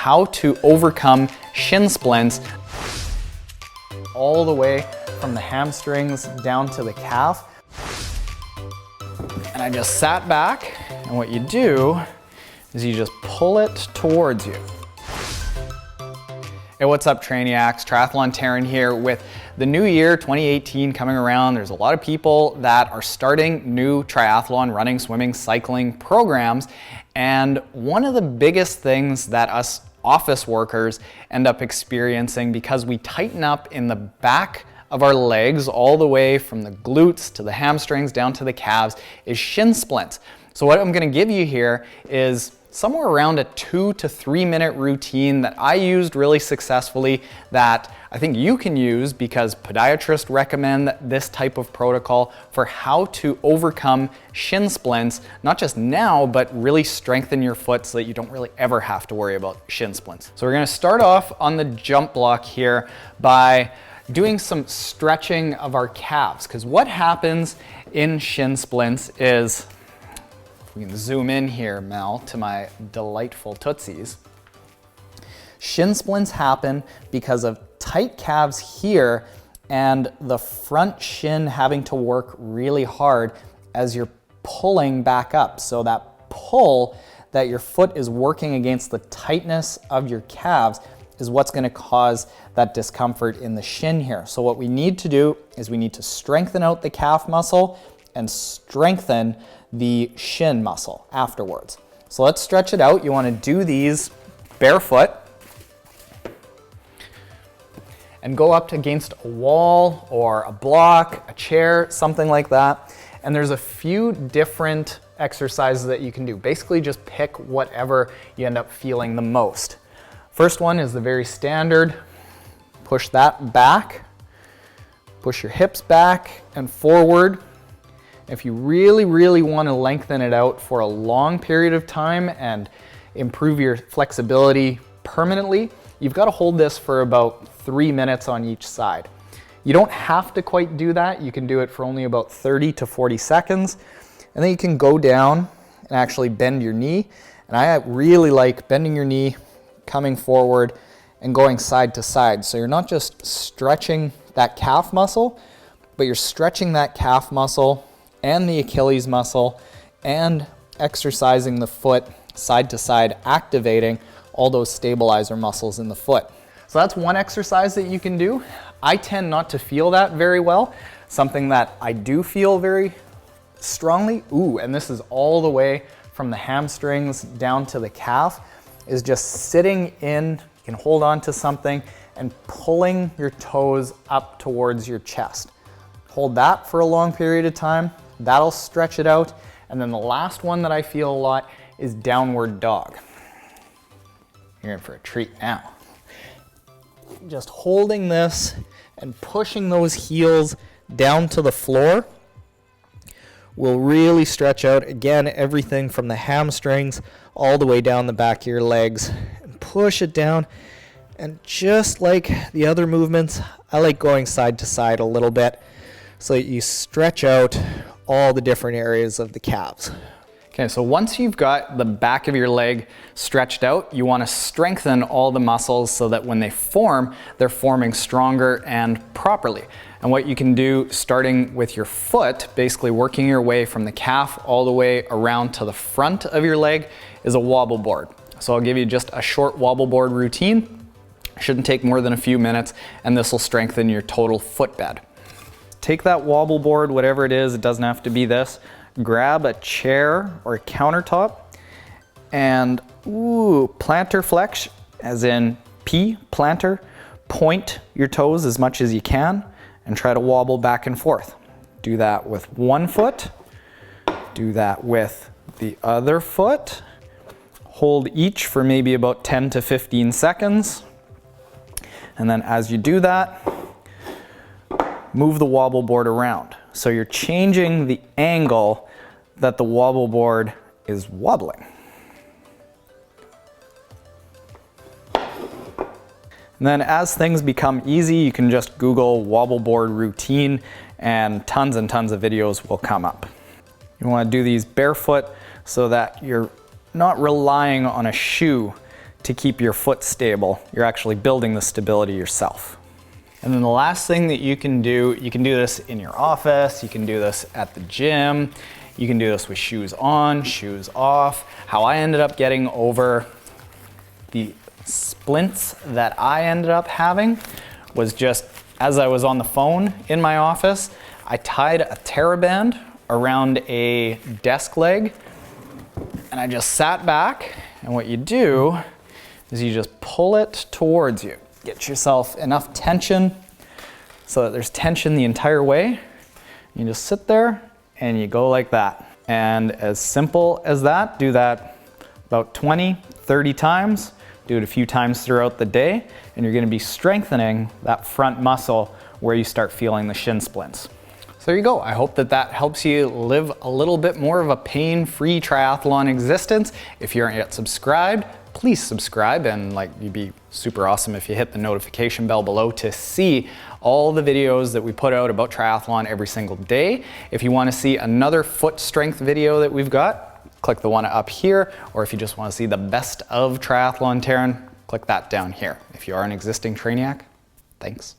how to overcome shin splints all the way from the hamstrings down to the calf. And I just sat back, and what you do is you just pull it towards you. Hey, what's up, Trainiacs? Triathlon Taren here. With the new year, 2018, coming around, there's a lot of people that are starting new triathlon, running, swimming, cycling programs. And one of the biggest things that us office workers end up experiencing, because we tighten up in the back of our legs all the way from the glutes to the hamstrings down to the calves, is shin splints. So what I'm going to give you here is somewhere around a 2 to 3 minute routine that I used really successfully, that I think you can use because podiatrists recommend this type of protocol for how to overcome shin splints, not just now, but really strengthen your foot so that you don't really ever have to worry about shin splints. So we're going to start off on the jump block here by doing some stretching of our calves, because what happens in shin splints is, we can zoom in here, Mel, to my delightful tootsies. Shin splints happen because of tight calves here and the front shin having to work really hard as you're pulling back up. So that pull that your foot is working against the tightness of your calves is what's going to cause that discomfort in the shin here. So what we need to do is we need to strengthen out the calf muscle and strengthen the shin muscle afterwards. So let's stretch it out. You want to do these barefoot and go up against a wall or a block, a chair, something like that. And there's a few different exercises that you can do. Basically just pick whatever you end up feeling the most. First one is the very standard. Push that back, push your hips back and forward. If you really, really want to lengthen it out for a long period of time and improve your flexibility permanently, you've got to hold this for about 3 minutes on each side. You don't have to quite do that. You can do it for only about 30 to 40 seconds. And then you can go down and actually bend your knee. And I really like bending your knee, coming forward and going side to side. So you're not just stretching that calf muscle, but you're stretching that calf muscle and the Achilles muscle and exercising the foot side to side, activating all those stabilizer muscles in the foot. So that's one exercise that you can do. I tend not to feel that very well. Something that I do feel very strongly, and this is all the way from the hamstrings down to the calf, is just sitting in, you can hold on to something and pulling your toes up towards your chest. Hold that for a long period of time. That'll stretch it out. And then the last one that I feel a lot is downward dog. You're in for a treat now. Just holding this and pushing those heels down to the floor will really stretch out, again, everything from the hamstrings all the way down the back of your legs. And push it down. And just like the other movements, I like going side to side a little bit so that you stretch out all the different areas of the calves. Okay, so once you've got the back of your leg stretched out, you want to strengthen all the muscles so that when they form, they're forming stronger and properly. And what you can do, starting with your foot, basically working your way from the calf all the way around to the front of your leg, is a wobble board. So I'll give you just a short wobble board routine. Shouldn't take more than a few minutes, and this will strengthen your total footbed. Take that wobble board, whatever it is, it doesn't have to be this. Grab a chair or a countertop and plantar flex, as in P, plantar. Point your toes as much as you can and try to wobble back and forth. Do that with one foot. Do that with the other foot. Hold each for maybe about 10 to 15 seconds. And then as you do that, move the wobble board around. So you're changing the angle that the wobble board is wobbling. And then as things become easy, you can just Google wobble board routine and tons of videos will come up. You want to do these barefoot so that you're not relying on a shoe to keep your foot stable. You're actually building the stability yourself. And then the last thing that you can do this in your office, you can do this at the gym, you can do this with shoes on, shoes off. How I ended up getting over the splints that I ended up having was just, as I was on the phone in my office, I tied a TheraBand around a desk leg, and I just sat back, and what you do is you just pull it towards you. Get yourself enough tension so that there's tension the entire way. You just sit there and you go like that. And as simple as that, do that about 20, 30 times. Do it a few times throughout the day, and you're gonna be strengthening that front muscle where you start feeling the shin splints. So there you go. I hope that that helps you live a little bit more of a pain-free triathlon existence. If you aren't yet subscribed, please subscribe, and you'd be super awesome if you hit the notification bell below to see all the videos that we put out about triathlon every single day. If you want to see another foot strength video that we've got, click the one up here, or if you just want to see the best of Triathlon Taren, click that down here. If you are an existing Trainiac, thanks.